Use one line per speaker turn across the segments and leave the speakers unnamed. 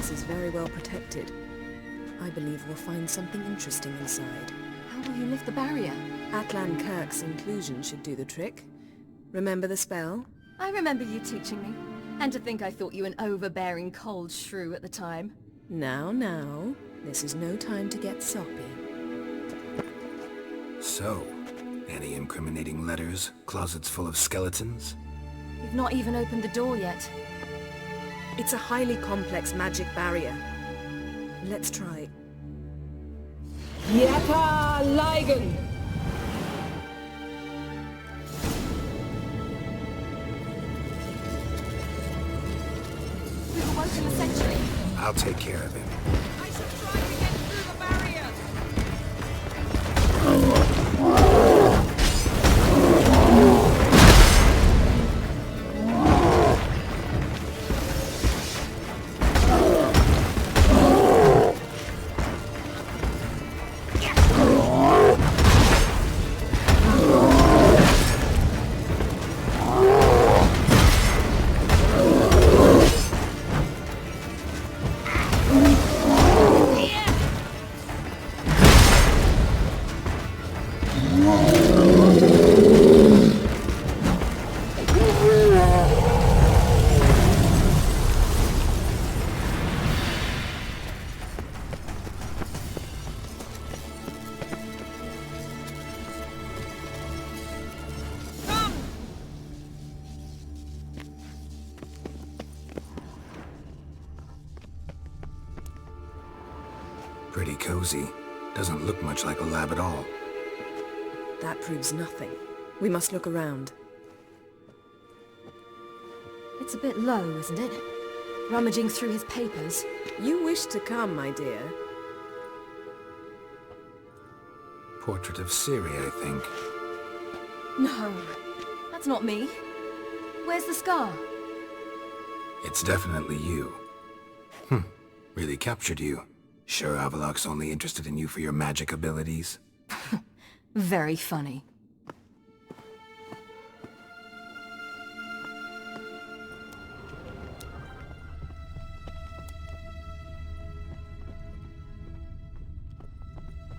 place is very well protected. I believe we'll find something interesting inside.
How will you lift the barrier?
Atlan Kirk's inclusion should do the trick. Remember the spell?
I remember you teaching me. And to think I thought you an overbearing cold shrew at the time.
Now, this is no time to get soppy.
So, any incriminating letters, closets full of skeletons?
You've not even opened the door yet.
It's a highly complex magic barrier. Let's try.
Yata Ligen!
We've awoken the sentry.
I'll take care of him.
I shall try to get through the barrier!
Pretty cozy. Doesn't look much like a lab at all.
That proves nothing. We must look around.
It's a bit low, isn't it? Rummaging through his papers.
You wish to come, my dear.
Portrait of Siri, I think.
No, that's not me. Where's the scar?
It's definitely you. Really captured you. Sure Avalok's only interested in you for your magic abilities?
Very funny.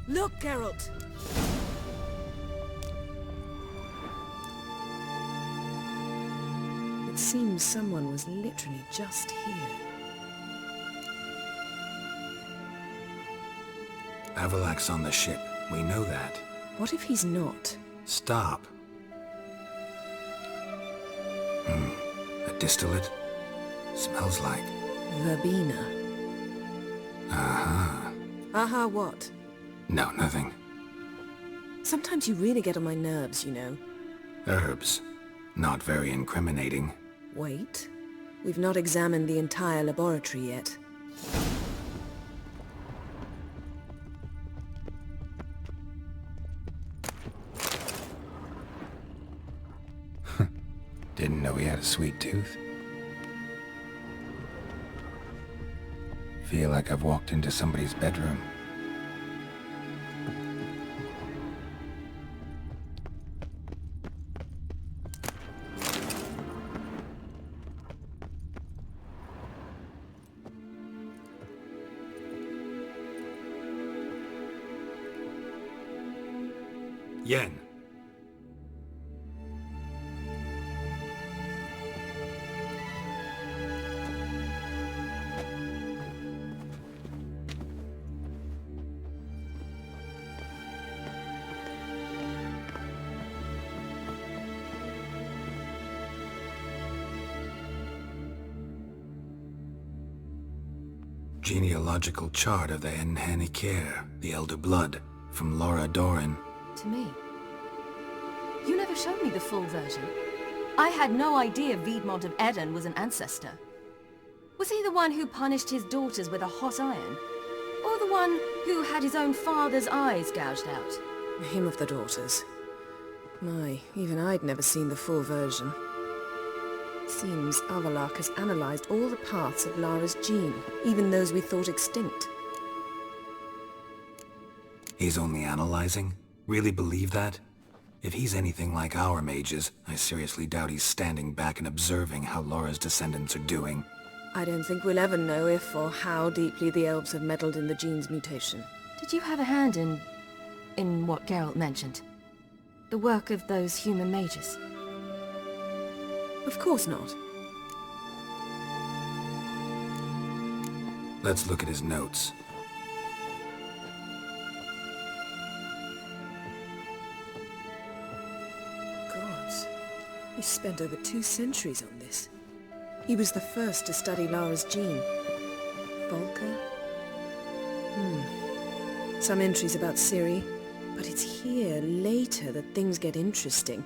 Look, Geralt! It seems someone was literally just here.
Avalok's on the ship. We know that.
What if he's not?
Stop. A distillate? Smells like...
Verbena.
Uh-huh.
Aha, what?
No, nothing.
Sometimes you really get on my nerves, you know.
Herbs. Not very incriminating.
Wait. We've not examined the entire laboratory yet.
Didn't know he had a sweet tooth. Feel like I've walked into somebody's bedroom. Yen. Genealogical chart of the Enhanikir, the Elder Blood, from Laura Doran.
To me. You never showed me the full version. I had no idea Viedmont of Eden was an ancestor. Was he the one who punished his daughters with a hot iron? Or the one who had his own father's eyes gouged out?
Him of the daughters. My, even I'd never seen the full version. Seems Avalok has analyzed all the parts of Lara's gene, even those we thought extinct.
He's only analyzing? Really believe that? If he's anything like our mages, I seriously doubt he's standing back and observing how Laura's descendants are doing.
I don't think we'll ever know if or how deeply the elves have meddled in the gene's mutation.
Did you have a hand in what Geralt mentioned? The work of those human mages?
Of course not.
Let's look at his notes.
Gods, he spent over 2 centuries on this. He was the first to study Lara's gene. Volker? Some entries about Ciri, but it's here, later, that things get interesting.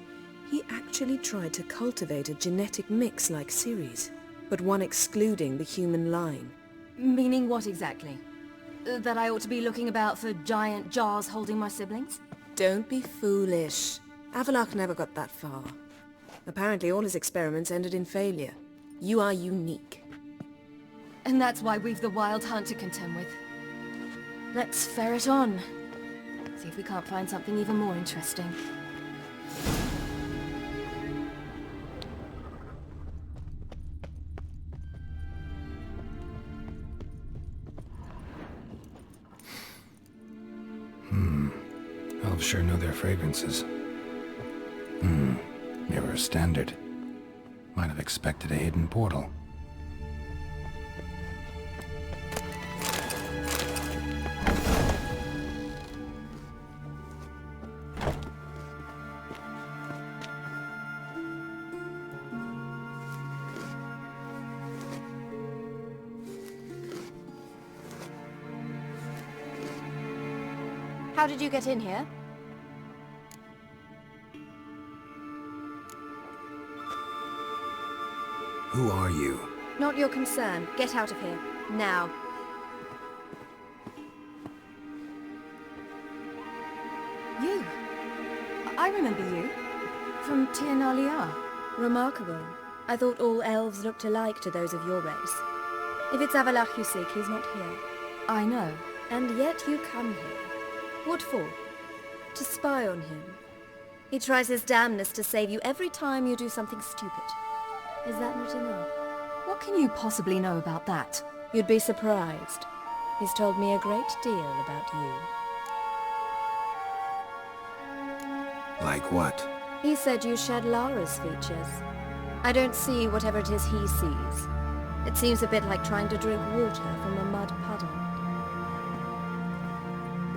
He actually tried to cultivate a genetic mix like Ciri's, but one excluding the human line.
Meaning what exactly? That I ought to be looking about for giant jars holding my siblings?
Don't be foolish. Avallac'h never got that far. Apparently all his experiments ended in failure. You are unique.
And that's why we've the Wild Hunt to contend with. Let's ferret on. See if we can't find something even more interesting.
Elves sure know their fragrances. Mirror standard. Might have expected a hidden portal.
How did you get in here?
Who are you?
Not your concern. Get out of here. Now. You? I remember you. From Tir na Liar.
Remarkable. I thought all elves looked alike to those of your race. If it's Avallac'h you seek, he's not here.
I know.
And yet you come here. What for? To spy on him. He tries his damnedest to save you every time you do something stupid. Is that not enough?
What can you possibly know about that?
You'd be surprised. He's told me a great deal about you.
Like what?
He said you shared Lara's features. I don't see whatever it is he sees. It seems a bit like trying to drink water from a mud puddle.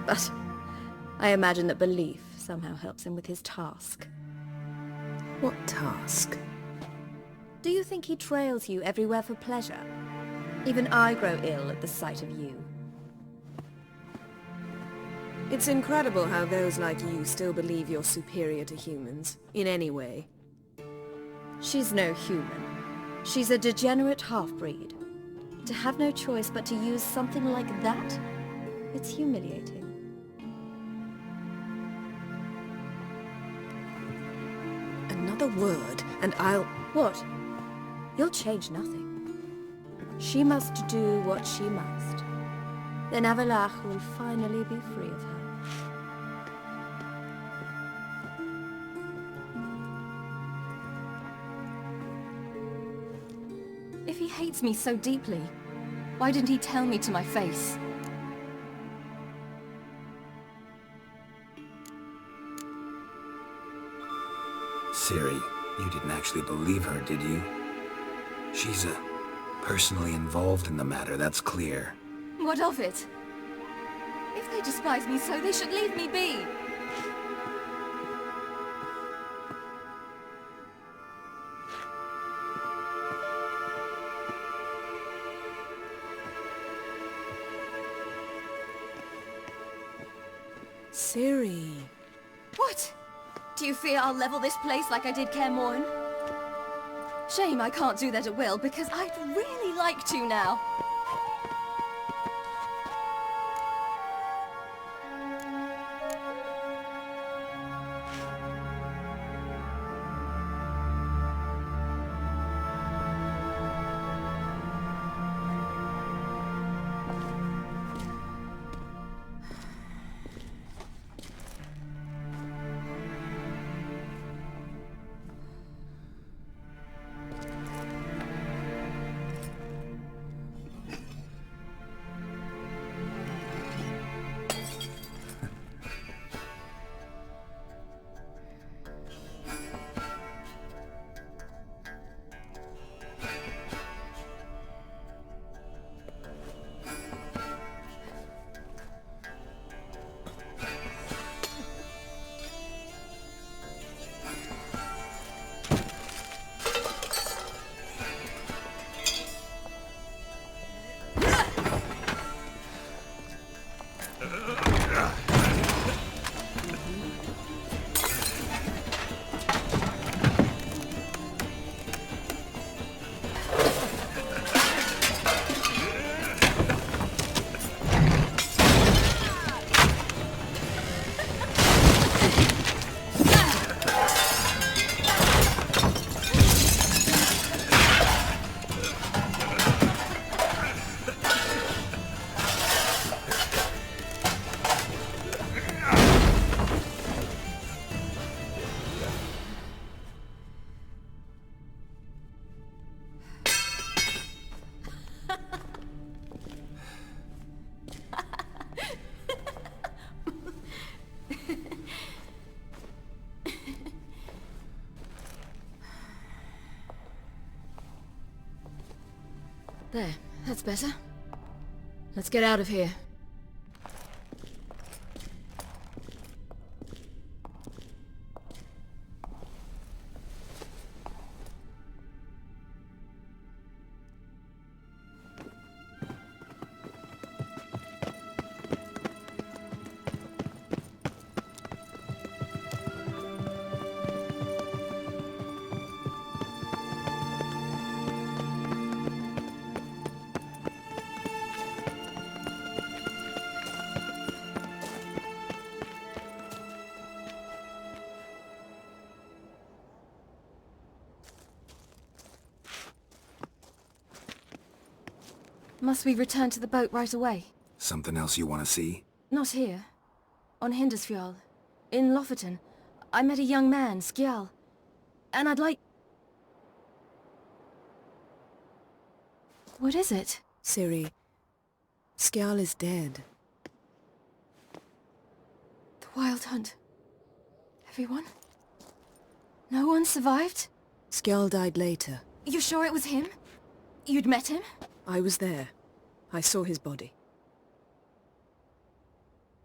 But I imagine that belief somehow helps him with his task.
What task?
Do you think he trails you everywhere for pleasure? Even I grow ill at the sight of you.
It's incredible how those like you still believe you're superior to humans, in any way.
She's no human. She's a degenerate half-breed. To have no choice but to use something like that, it's humiliating.
Another word, and I'll...
What? You'll change nothing. She must do what she must. Then Avallac'h will finally be free of her.
If he hates me so deeply, why didn't he tell me to my face?
Ciri, you didn't actually believe her, did you? She's personally involved in the matter, that's clear.
What of it? If they despise me so, they should leave me be.
Ciri...
What? Do you fear I'll level this place like I did Kaer Morhen? Shame I can't do that at will, because I'd really like to now. There, that's better. Let's get out of here. Must we return to the boat right away?
Something else you want to see?
Not here. On Hindersfjall. In Lofoten. I met a young man, Skjal. And I'd like... What is it?
Ciri, Skjal is dead.
The Wild Hunt. Everyone? No one survived?
Skjal died later.
You sure it was him? You'd met him?
I was there. I saw his body.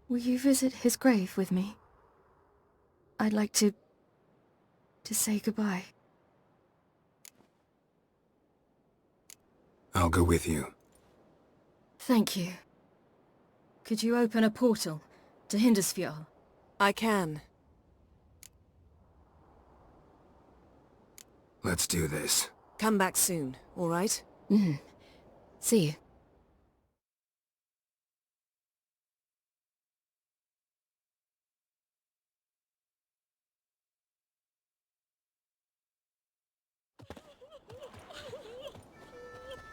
Will you visit his grave with me? I'd like to say goodbye.
I'll go with you.
Thank you. Could you open a portal to Hindersfjall?
I can.
Let's do this.
Come back soon, all right?
See you.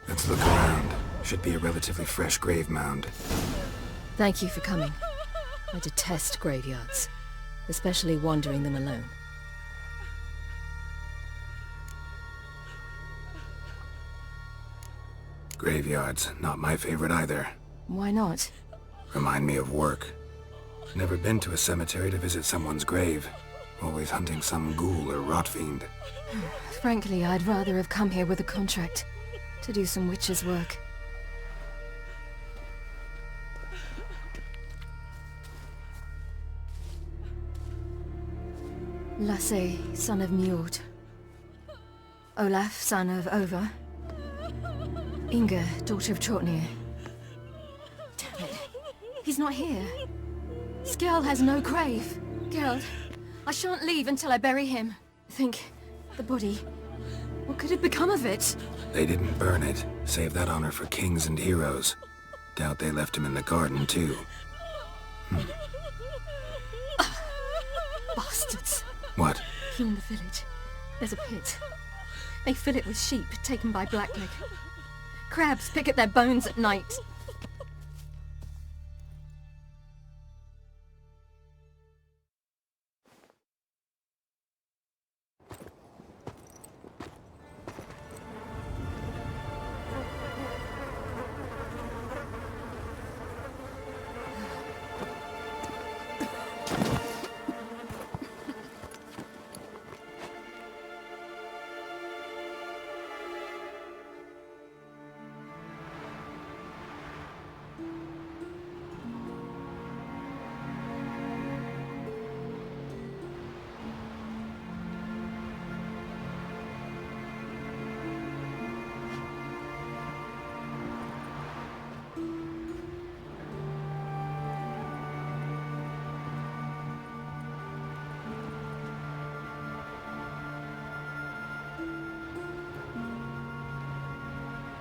Let's look around. Should be a relatively fresh grave mound.
Thank you for coming. I detest graveyards, especially wandering them alone.
Graveyards, not my favorite either.
Why not?
Remind me of work. Never been to a cemetery to visit someone's grave. Always hunting some ghoul or rot fiend.
Frankly, I'd rather have come here with a contract to do some witch's work. Lasse, son of Njord. Olaf, son of Over. Inga, daughter of Trotnir. Damn it. He's not here. Skjal has no grave. Geralt, I shan't leave until I bury him. Think, the body. What could have become of it?
They didn't burn it. Save that honor for kings and heroes. Doubt they left him in the garden, too.
Bastards.
What?
In the village, there's a pit. They fill it with sheep taken by Blackleg. Crabs pick at their bones at night.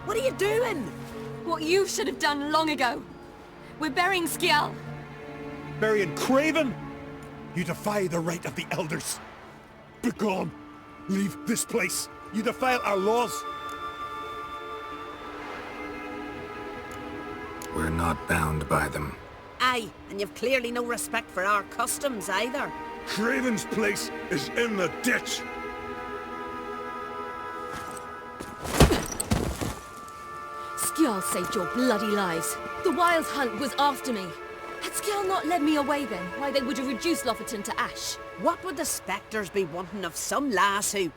What are you doing?
What you should have done long ago. We're burying Skjal.
Burying Craven? You defy the right of the elders. Begone. Leave this place. You defile our laws.
We're not bound by them.
Aye, and you've clearly no respect for our customs either.
Craven's place is in the ditch.
Skjal saved your bloody lives. The Wild Hunt was after me. Had Skjal not led me away then, why they would have reduced Lofoten to ash.
What would the spectres be wanting of some lass who...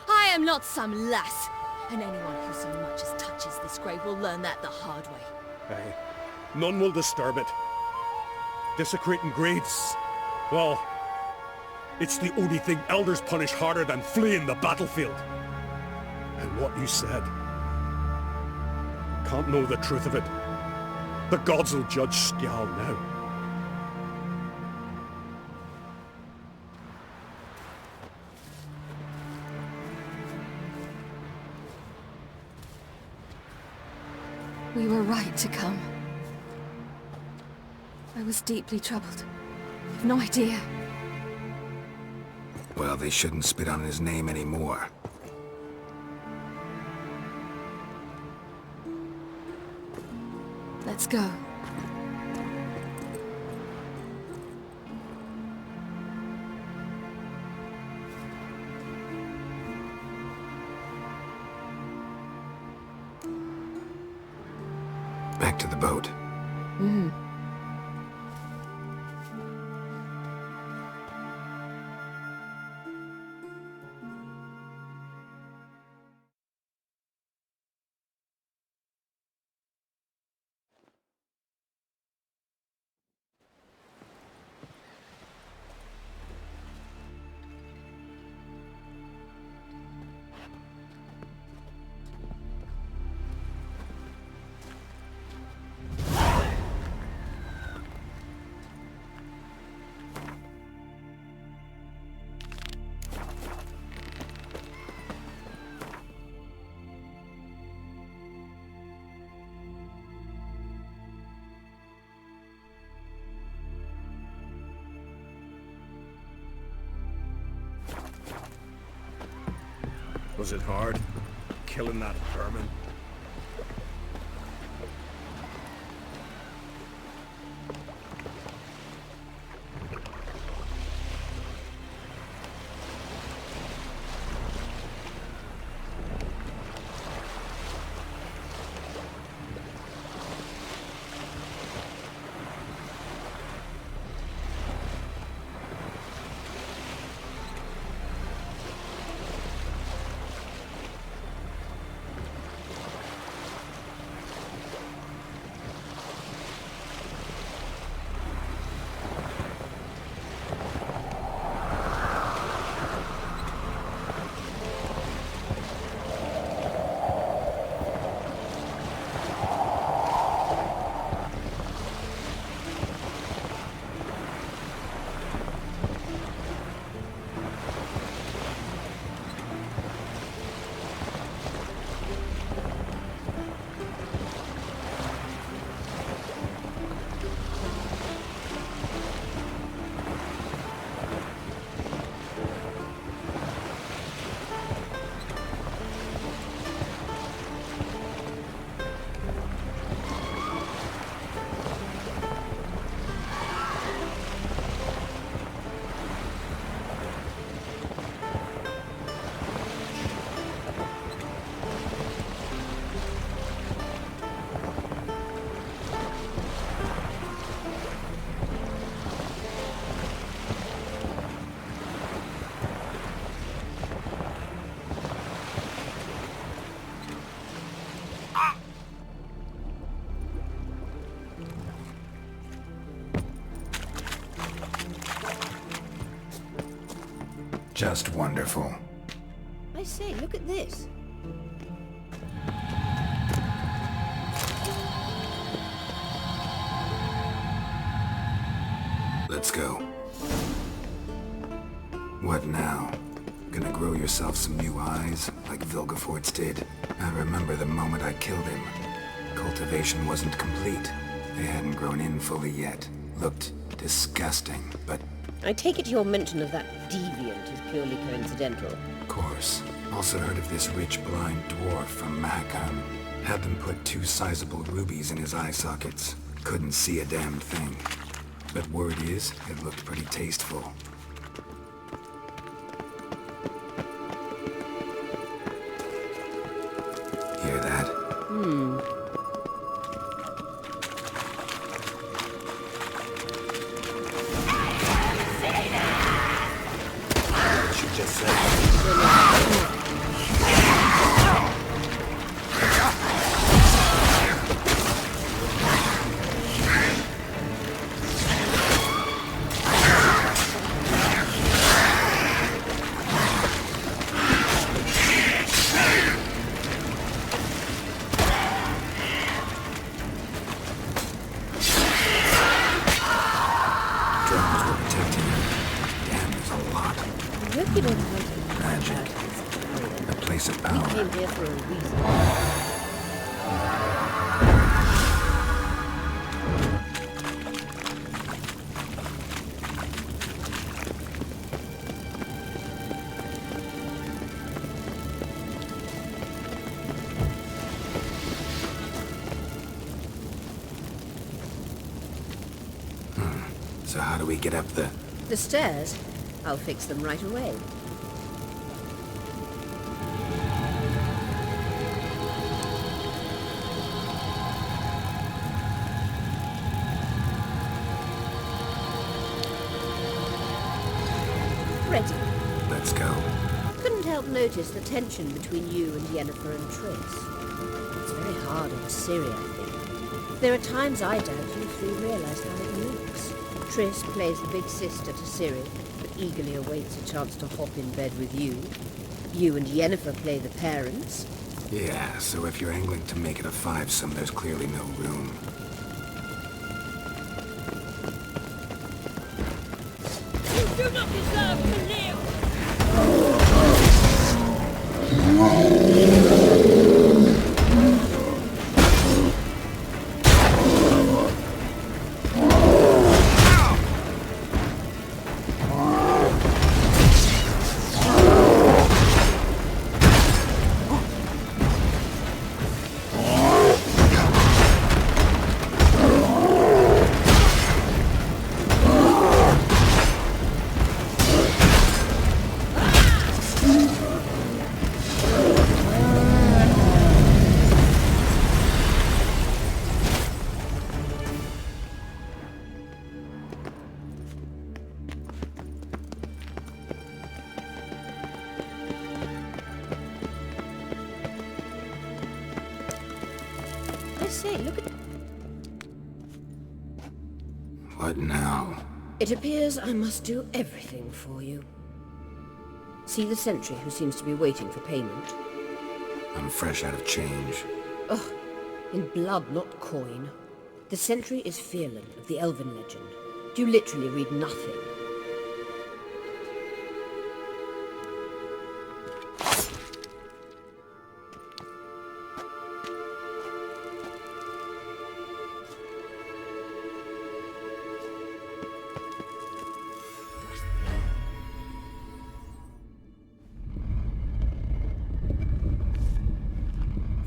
I am not some lass, and anyone who so much as touches
the Scrave will learn that the hard way.
Aye. None will disturb it. Desecrating graves, well, it's the only thing elders punish harder than fleeing the battlefield. And what you said, can't know the truth of it. The gods will judge Skjal now.
We were right to come. I was deeply troubled. You've no idea.
Well, they shouldn't spit on his name anymore.
Let's go.
Back to the boat.
Was it hard? Killing that vermin?
Just wonderful.
I say, look at this.
Let's go. What now? Gonna grow yourself some new eyes, like Vilgefortz did? I remember the moment I killed him. Cultivation wasn't complete. They hadn't grown in fully yet. Looked disgusting, but...
I take it your mention of that deviant is purely coincidental.
Of course. Also heard of this rich blind dwarf from Mahakam. Had them put 2 sizable rubies in his eye sockets. Couldn't see a damn thing. But word is, it looked pretty tasteful. Hear that?
What you just said.
reason.
So how do we get up the...
The stairs? I'll fix them right away. Ready.
Let's go.
Couldn't help notice the tension between you and Yennefer and Triss. It's very hard on Ciri, I think. There are times I doubt you three realize how it looks. Triss plays the big sister to Ciri, but eagerly awaits a chance to hop in bed with you. You and Yennefer play the parents.
Yeah, so if you're angling to make it a fivesome, there's clearly no room.
You do not deserve to live!
I say, look at...
What now?
It appears I must do everything for you. See the sentry who seems to be waiting for payment?
I'm fresh out of change.
Ugh, in blood, not coin. The sentry is Fearlan of the Elven legend. You literally read nothing.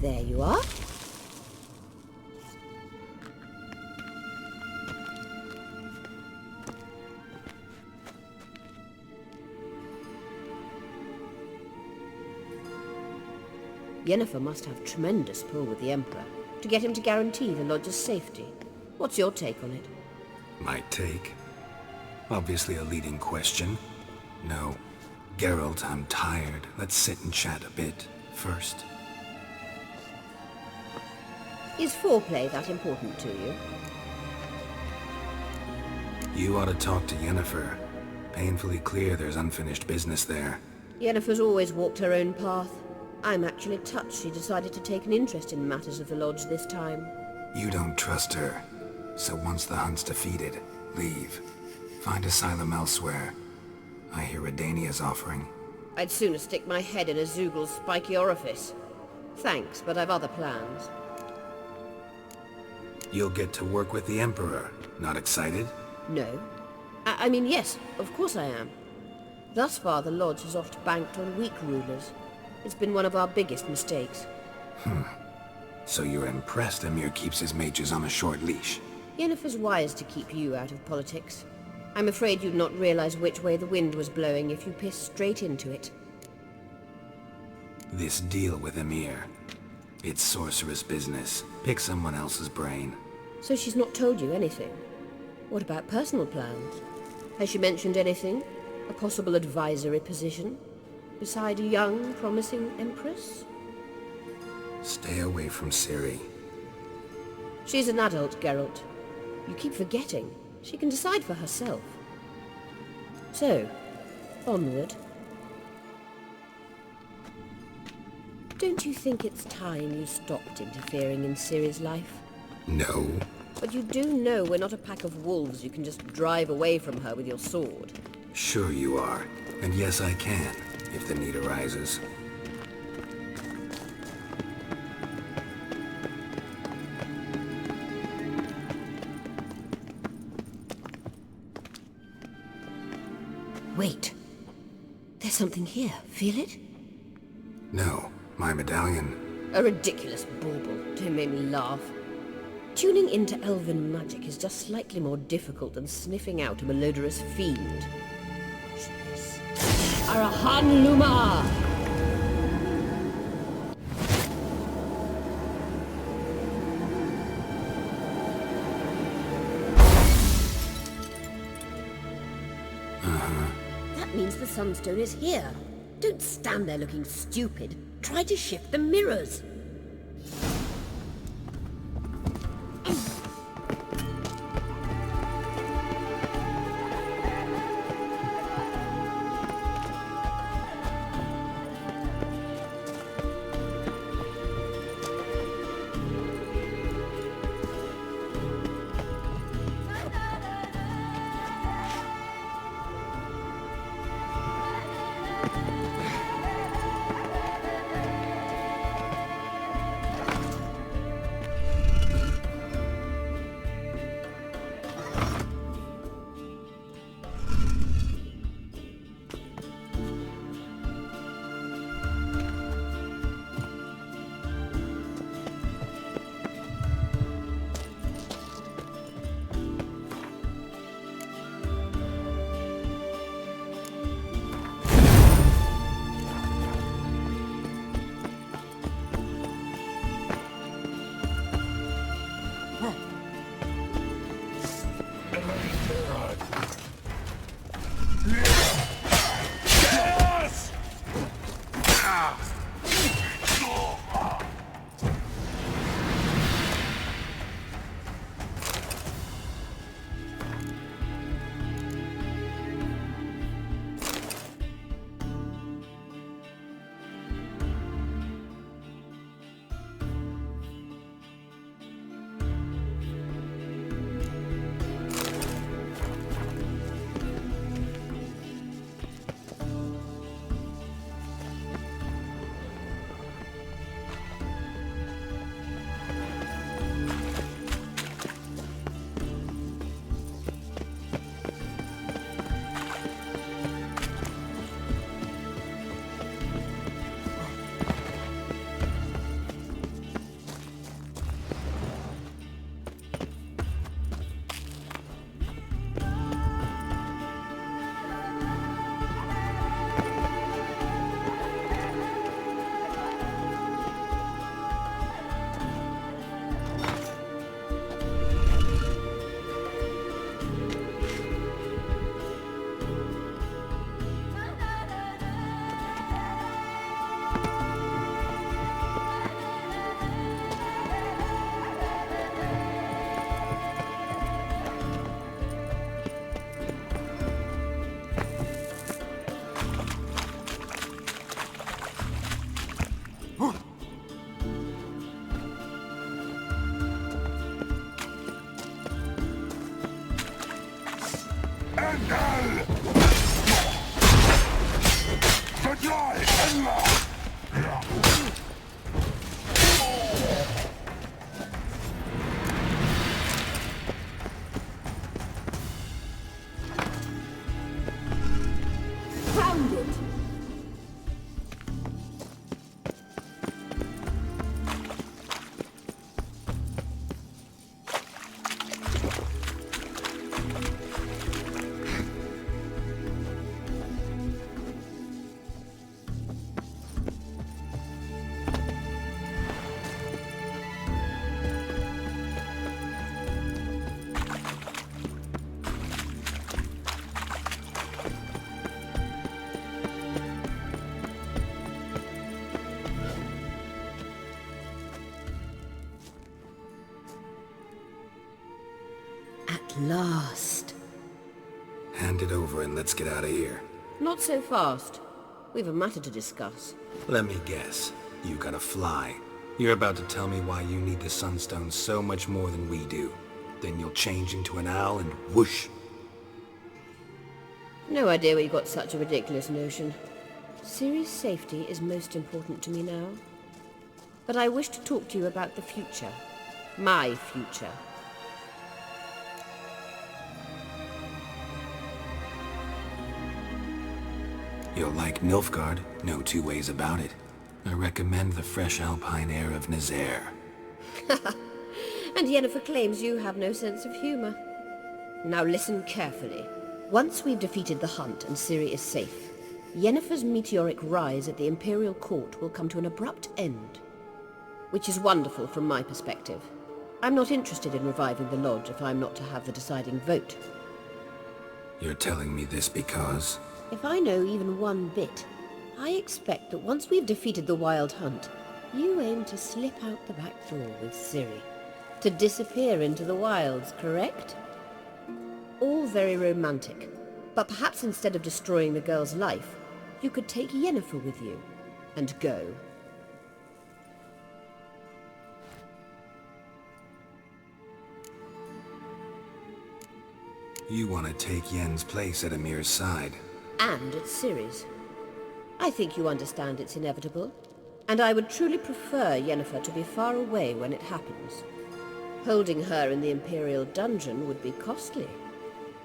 There you are. Yennefer must have tremendous pull with the Emperor to get him to guarantee the Lodge's safety. What's your take on it?
My take? Obviously a leading question. No. Geralt, I'm tired. Let's sit and chat a bit first.
Is foreplay that important to you?
You ought to talk to Yennefer. Painfully clear there's unfinished business there.
Yennefer's always walked her own path. I'm actually touched she decided to take an interest in matters of the Lodge this time.
You don't trust her. So once the hunt's defeated, leave. Find asylum elsewhere. I hear Redania's offering.
I'd sooner stick my head in a Zoogl's spiky orifice. Thanks, but I've other plans.
You'll get to work with the Emperor. Not excited?
No. I mean, yes, of course I am. Thus far, the Lodge has oft banked on weak rulers. It's been one of our biggest mistakes.
So you're impressed Emir keeps his mages on a short leash?
Yennefer's wise to keep you out of politics. I'm afraid you'd not realize which way the wind was blowing if you pissed straight into it.
This deal with Emir. It's sorceress business. Pick someone else's brain.
So she's not told you anything? What about personal plans? Has she mentioned anything? A possible advisory position? Beside a young, promising empress?
Stay away from Ciri.
She's an adult, Geralt. You keep forgetting. She can decide for herself. So, onward. Don't you think it's time you stopped interfering in Ciri's life?
No.
But you do know we're not a pack of wolves you can just drive away from her with your sword.
Sure you are. And yes, I can, if the need arises.
Wait. There's something here. Feel it?
No, my medallion.
A ridiculous bauble. Don't make me laugh. Tuning into elven magic is just slightly more difficult than sniffing out a malodorous fiend. Arahan Luma! That means the Sunstone is here. Don't stand there looking stupid. Try to shift the mirrors. Last.
Hand it over and let's get out of here.
Not so fast. We've a matter to discuss.
Let me guess. You gotta fly. You're about to tell me why you need the Sunstone so much more than we do. Then you'll change into an owl and whoosh.
No idea where you got such a ridiculous notion. Ciri's safety is most important to me now. But I wish to talk to you about the future. My future.
You'll like Nilfgaard, no two ways about it. I recommend the fresh alpine air of Nazaire.
And Yennefer claims you have no sense of humor. Now listen carefully. Once we've defeated the hunt and Ciri is safe, Yennefer's meteoric rise at the Imperial Court will come to an abrupt end. Which is wonderful from my perspective. I'm not interested in reviving the Lodge if I'm not to have the deciding vote.
You're telling me this because...
If I know even one bit, I expect that once we've defeated the Wild Hunt, you aim to slip out the back door with Ciri. To disappear into the wilds, correct? All very romantic. But perhaps instead of destroying the girl's life, you could take Yennefer with you and go.
You want to take Yen's place at Amir's side.
And at Ciri's. I think you understand it's inevitable, and I would truly prefer Yennefer to be far away when it happens. Holding her in the Imperial dungeon would be costly,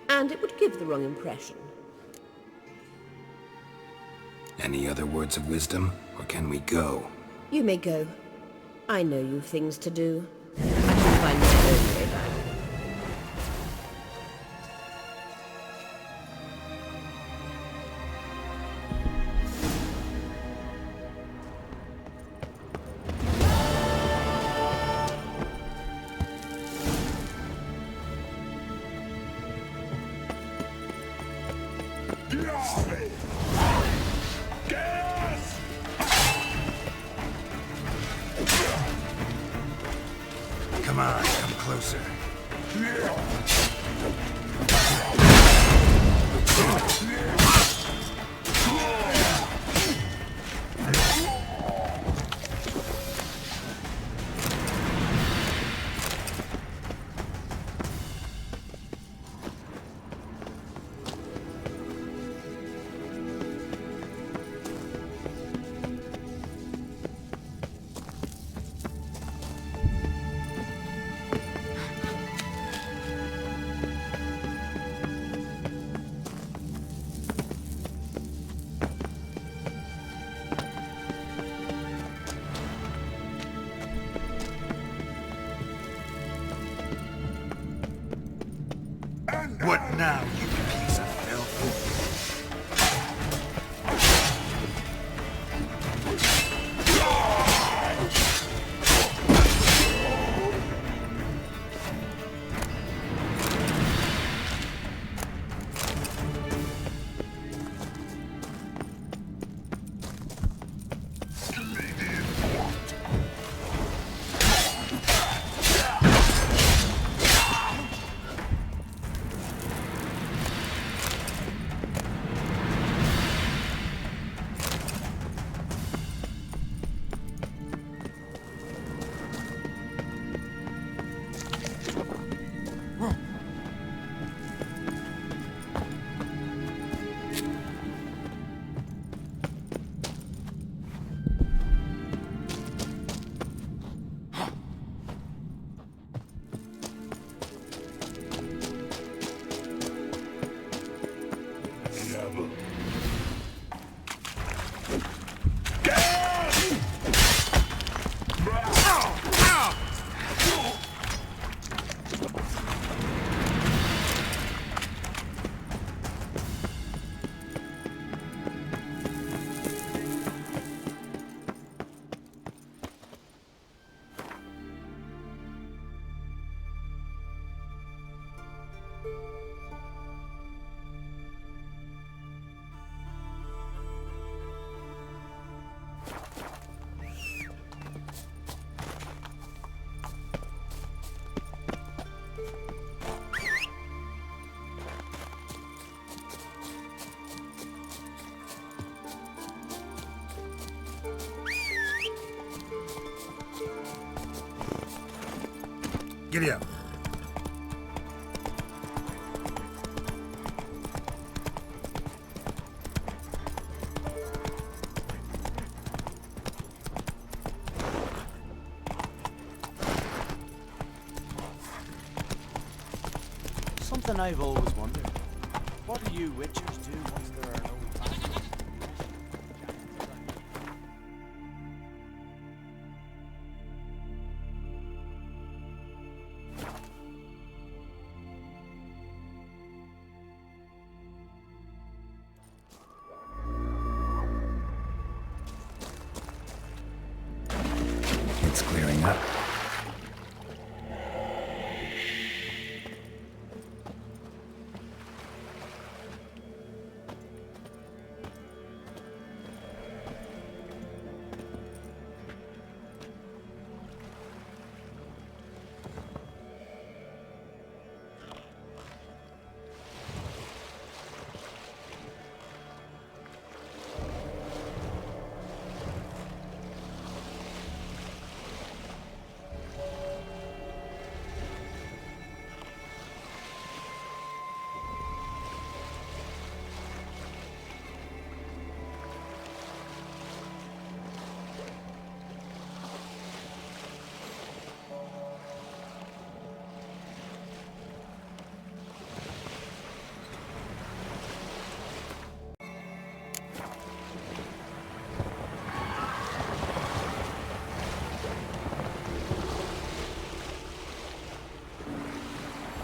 and it would give the wrong impression.
Any other words of wisdom, or can we go?
You may go. I know you've things to do. I can find my own way back.
Come on, come closer. What now, you piece of filth? Giddy up.
Something I've always wondered. What do you witchers do once there are no...
coming up.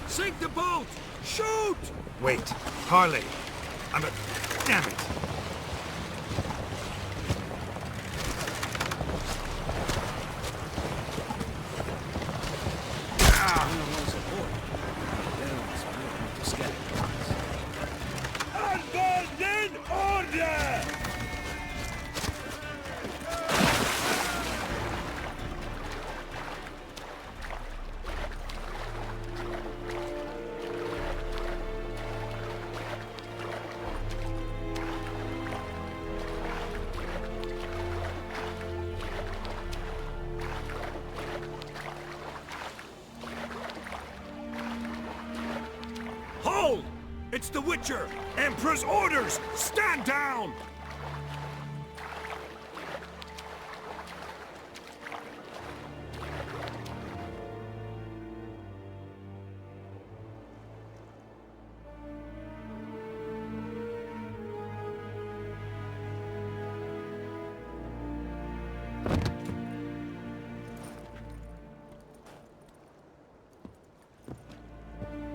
Sink the boat! Shoot!
Wait, Harley! Damn it!
Abandon order! Hold! It's the Witcher! Emperor's orders! Stand down!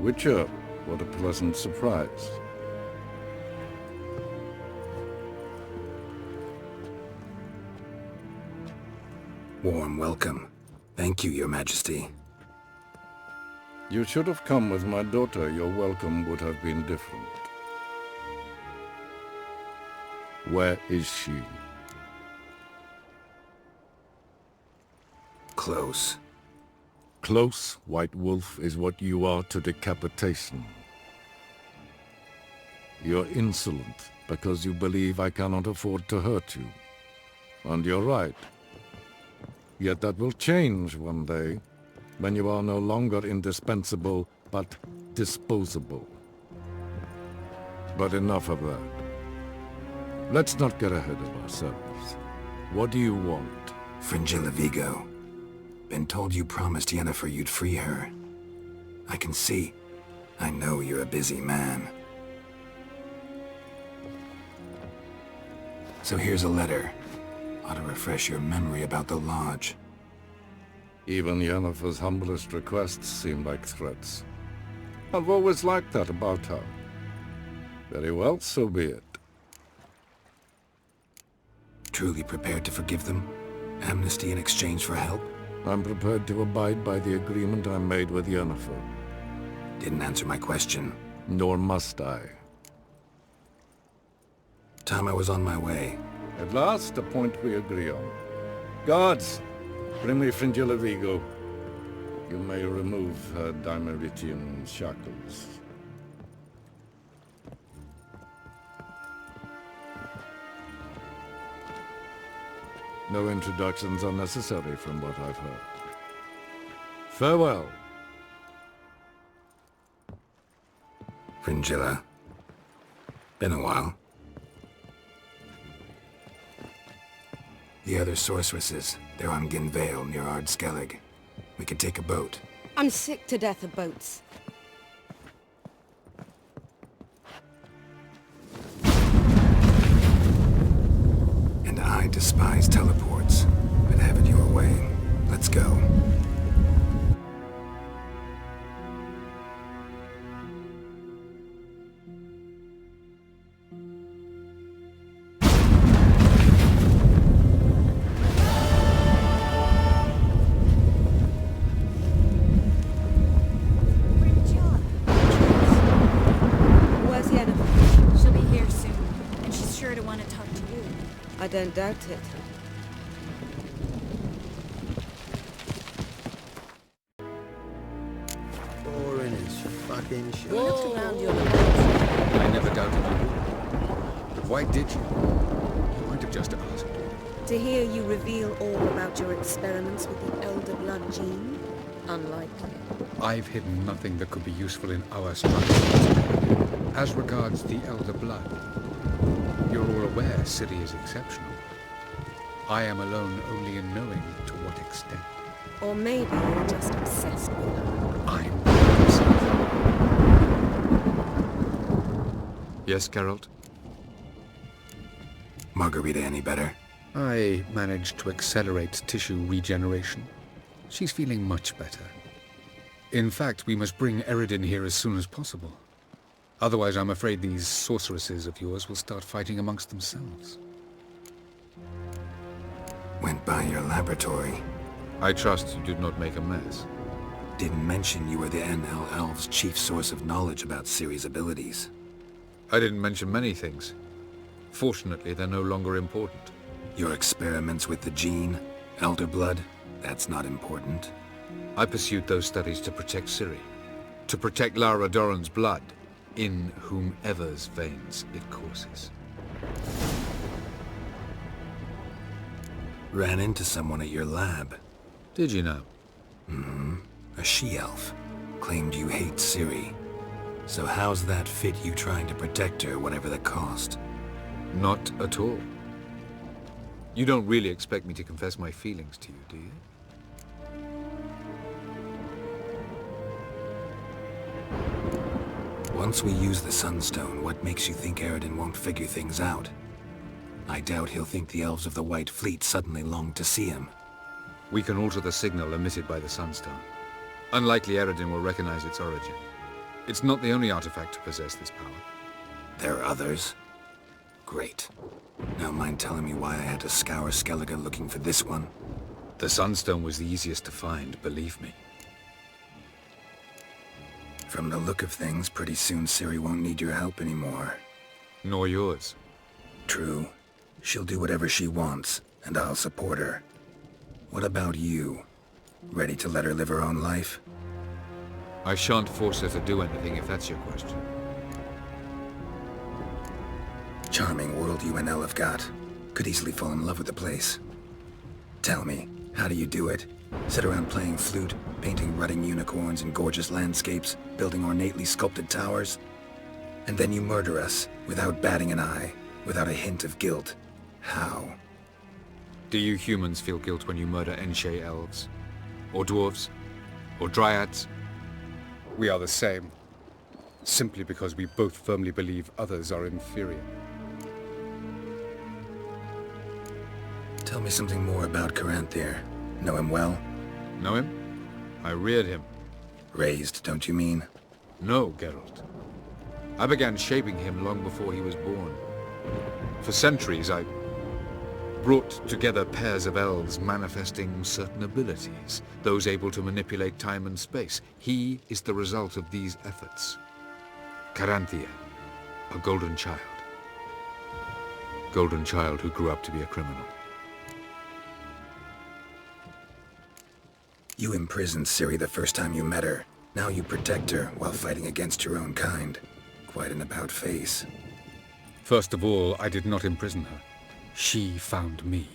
Witcher, what a pleasant surprise.
Warm welcome. Thank you, Your Majesty.
You should have come with my daughter. Your welcome would have been different. Where is she?
Close.
Close, White Wolf, is what you are to decapitation. You're insolent because you believe I cannot afford to hurt you. And you're right. Yet that will change one day, when you are no longer indispensable, but disposable. But enough of that. Let's not get ahead of ourselves. What do you want?
Fringilla Vigo. Been told you promised Yennefer you'd free her. I can see. I know you're a busy man. So here's a letter. Ought to refresh your memory about the Lodge.
Even Yennefer's humblest requests seem like threats. I've always liked that about her. Very well, so be it.
Truly prepared to forgive them? Amnesty in exchange for help?
I'm prepared to abide by the agreement I made with Yennefer.
Didn't answer my question.
Nor must I.
Time I was on my way.
At last, a point we agree on. Guards, bring me Fringilla Vigo. You may remove her Dimeritian shackles. No introductions are necessary from what I've heard. Farewell.
Fringilla. Been a while. The other sorceresses, they're on Ginvale near Ard-Skellig. We could take a boat.
I'm sick to death of boats.
And I despise teleports, but have it your way. Let's go.
don't doubt it.
Boring as fucking shit.
You looked around your laboratory.
I never doubted you would. But why did you? You might have just asked.
To hear you reveal all about your experiments with the Elder Blood gene? Unlikely.
I've hidden nothing that could be useful in our structure. As regards the Elder Blood, you're all aware Ciri is exceptional. I am alone only in knowing to what extent.
Or maybe you're just obsessed with her.
I'm obsessed. Yes, Geralt?
Margarita any better?
I managed to accelerate tissue regeneration. She's feeling much better. In fact, we must bring Eredin here as soon as possible. Otherwise, I'm afraid these sorceresses of yours will start fighting amongst themselves.
Went by your laboratory.
I trust you did not make a mess.
Didn't mention you were the NL Elves' chief source of knowledge about Ciri's abilities.
I didn't mention many things. Fortunately, they're no longer important.
Your experiments with the gene, Elder Blood, that's not important.
I pursued those studies to protect Ciri. To protect Lara Doran's blood, in whomever's veins it courses.
Ran into someone at your lab.
Did you know?
Mm-hmm. A she-elf. Claimed you hate Ciri. So how's that fit you trying to protect her, whatever the cost?
Not at all. You don't really expect me to confess my feelings to you, do you?
Once we use the Sunstone, what makes you think Eredin won't figure things out? I doubt he'll think the Elves of the White Fleet suddenly long to see him.
We can alter the signal emitted by the Sunstone. Unlikely Eredin will recognize its origin. It's not the only artifact to possess this power.
There are others? Great. Now mind telling me why I had to scour Skellige looking for this one?
The Sunstone was the easiest to find, believe me.
From the look of things, pretty soon Ciri won't need your help anymore.
Nor yours.
True. She'll do whatever she wants, and I'll support her. What about you? Ready to let her live her own life?
I shan't force her to do anything if that's your question.
Charming world you and Elle have got. Could easily fall in love with the place. Tell me, how do you do it? Sit around playing flute, painting rutting unicorns in gorgeous landscapes, building ornately sculpted towers? And then you murder us, without batting an eye, without a hint of guilt. How?
Do you humans feel guilt when you murder Enshe elves? Or dwarves? Or dryads? We are the same. Simply because we both firmly believe others are inferior.
Tell me something more about Caranthir. Know him well?
Know him? I reared him.
Raised, don't you mean?
No, Geralt. I began shaping him long before he was born. For centuries, I brought together pairs of elves manifesting certain abilities, those able to manipulate time and space. He is the result of these efforts. Caranthir, a golden child. Golden child who grew up to be a criminal.
You imprisoned Ciri the first time you met her. Now you protect her while fighting against your own kind. Quite an about-face.
First of all, I did not imprison her. She found me.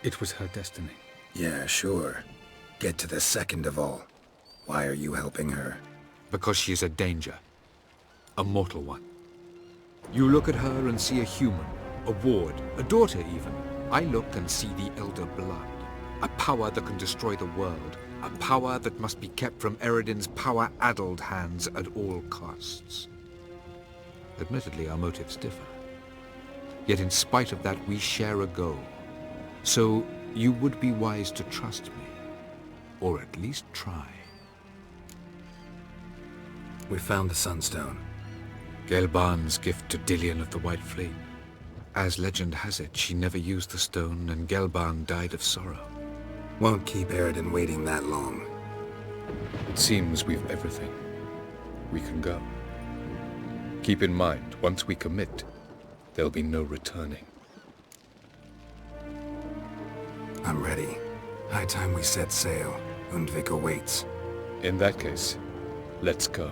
It was her destiny.
Yeah, sure. Get to the second of all. Why are you helping her?
Because she is a danger. A mortal one. You look at her and see a human, a ward, a daughter even. I look and see the Elder Blood. A power that can destroy the world. A power that must be kept from Eredin's power-addled hands at all costs. Admittedly, our motives differ. Yet in spite of that, we share a goal. So you would be wise to trust me. Or at least try.
We found the Sunstone.
Gelban's gift to Dillion of the White Fleet. As legend has it, she never used the stone and Gelban died of sorrow.
Won't keep Eredin waiting that long.
It seems we've everything. We can go. Keep in mind, once we commit, there'll be no returning.
I'm ready. High time we set sail. Undvik awaits.
In that case, let's go.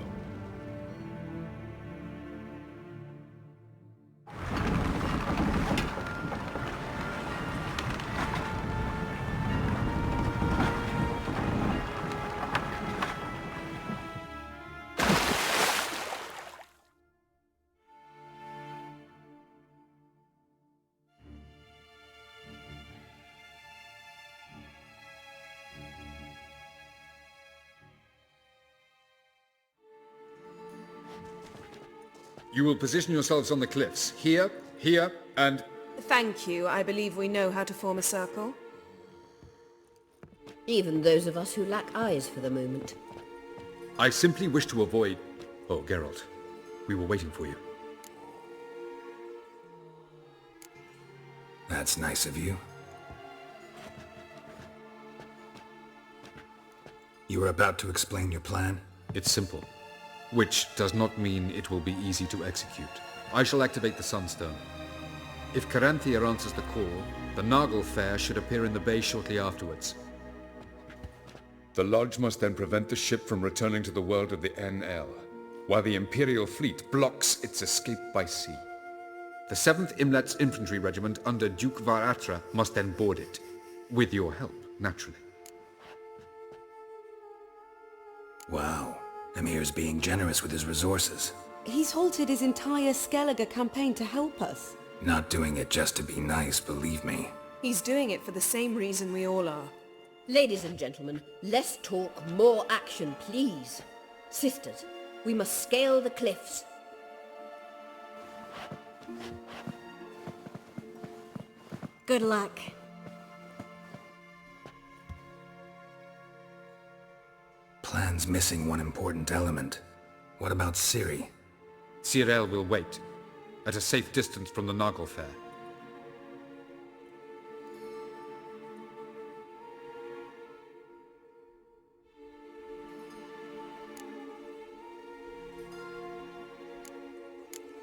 You will position yourselves on the cliffs. Here, here, and...
Thank you. I believe we know how to form a circle.
Even those of us who lack eyes for the moment.
I simply wish to avoid... Oh, Geralt. We were waiting for you.
That's nice of you. You were about to explain your plan?
It's simple. Which does not mean it will be easy to execute. I shall activate the Sunstone. If Caranthia answers the call, the Nagel Fair should appear in the bay shortly afterwards. The Lodge must then prevent the ship from returning to the world of the NL, while the Imperial fleet blocks its escape by sea. The 7th Imlet's Infantry Regiment under Duke Varatra must then board it. With your help, naturally.
Wow. Emir's being generous with his resources.
He's halted his entire Skellige campaign to help us.
Not doing it just to be nice, believe me.
He's doing it for the same reason we all are.
Ladies and gentlemen, less talk, more action, please. Sisters, we must scale the cliffs.
Good luck.
Plan's missing one important element. What about Ciri?
Cyril will wait, at a safe distance from the Nagel Fair.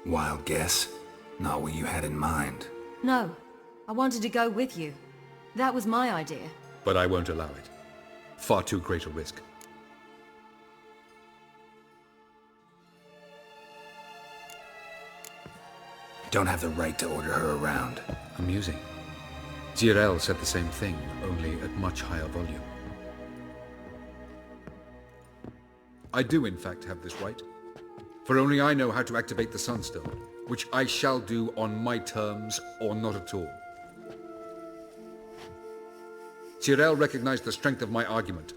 Wild guess? Not what you had in mind.
No, I wanted to go with you. That was my idea.
But I won't allow it. Far too great a risk.
Don't have the right to order her around.
Amusing. Cyril said the same thing, only at much higher volume. I do in fact have this right. For only I know how to activate the Sunstone, which I shall do on my terms or not at all. Cyril recognized the strength of my argument.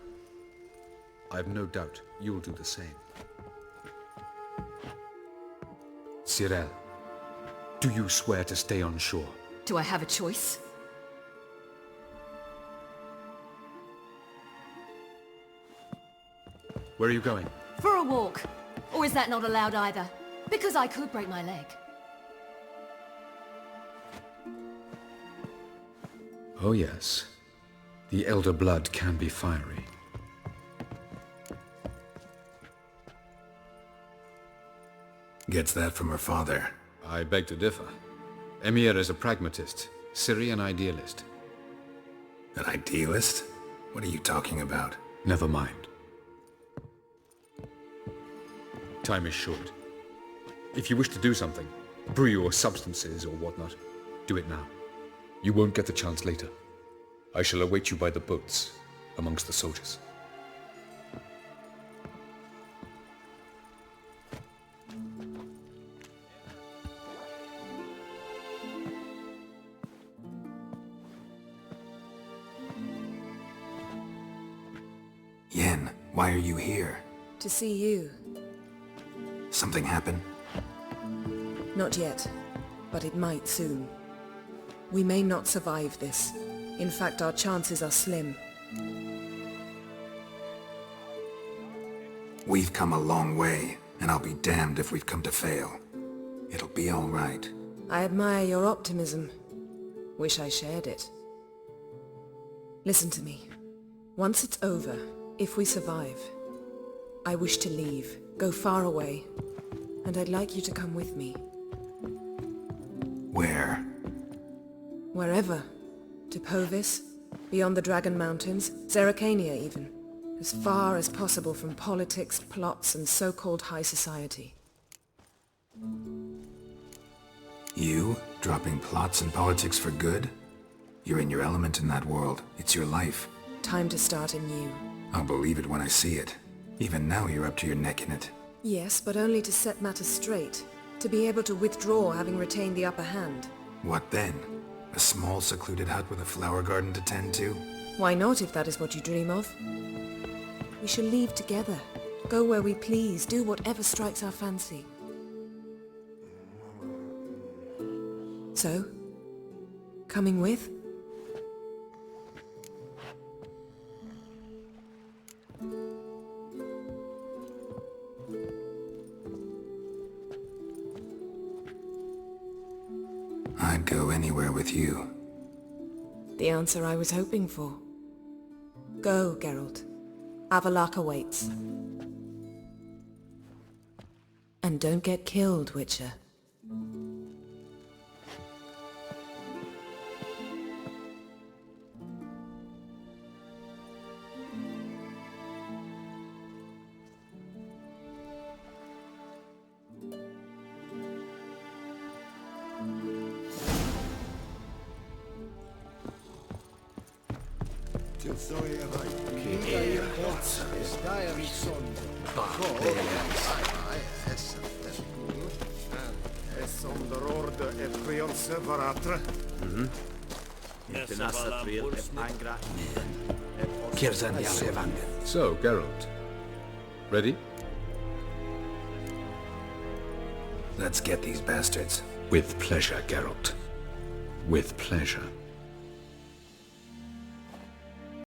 I have no doubt you will do the same. Cyril, do you swear to stay on shore?
Do I have a choice?
Where are you going?
For a walk. Or is that not allowed either? Because I could break my leg.
Oh yes. The elder blood can be fiery.
Gets that from her father.
I beg to differ. Emir is a pragmatist, Ciri an idealist.
An idealist? What are you talking about?
Never mind. Time is short. If you wish to do something, brew your substances or whatnot, do it now. You won't get the chance later. I shall await you by the boats, amongst the soldiers.
Yen, why are you here?
To see you.
Something happen?
Not yet, but it might soon. We may not survive this. In fact, our chances are slim.
We've come a long way, and I'll be damned if we've come to fail. It'll be all right.
I admire your optimism. Wish I shared it. Listen to me. Once it's over, if we survive, I wish to leave, go far away, and I'd like you to come with me.
Where?
Wherever. To Povis, beyond the Dragon Mountains, Zerrikania even. As far as possible from politics, plots, and so-called high society.
You? Dropping plots and politics for good? You're in your element in that world. It's your life.
Time to start anew.
I'll believe it when I see it. Even now you're up to your neck in it.
Yes, but only to set matters straight. To be able to withdraw having retained the upper hand.
What then? A small secluded hut with a flower garden to tend to?
Why not, if that is what you dream of? We shall leave together. Go where we please, do whatever strikes our fancy. So, coming with?
I'd go anywhere with you.
The answer I was hoping for. Go, Geralt. Avalok awaits. And don't get killed, Witcher.
So, Geralt. Ready?
Let's get these bastards.
With pleasure, Geralt. With pleasure.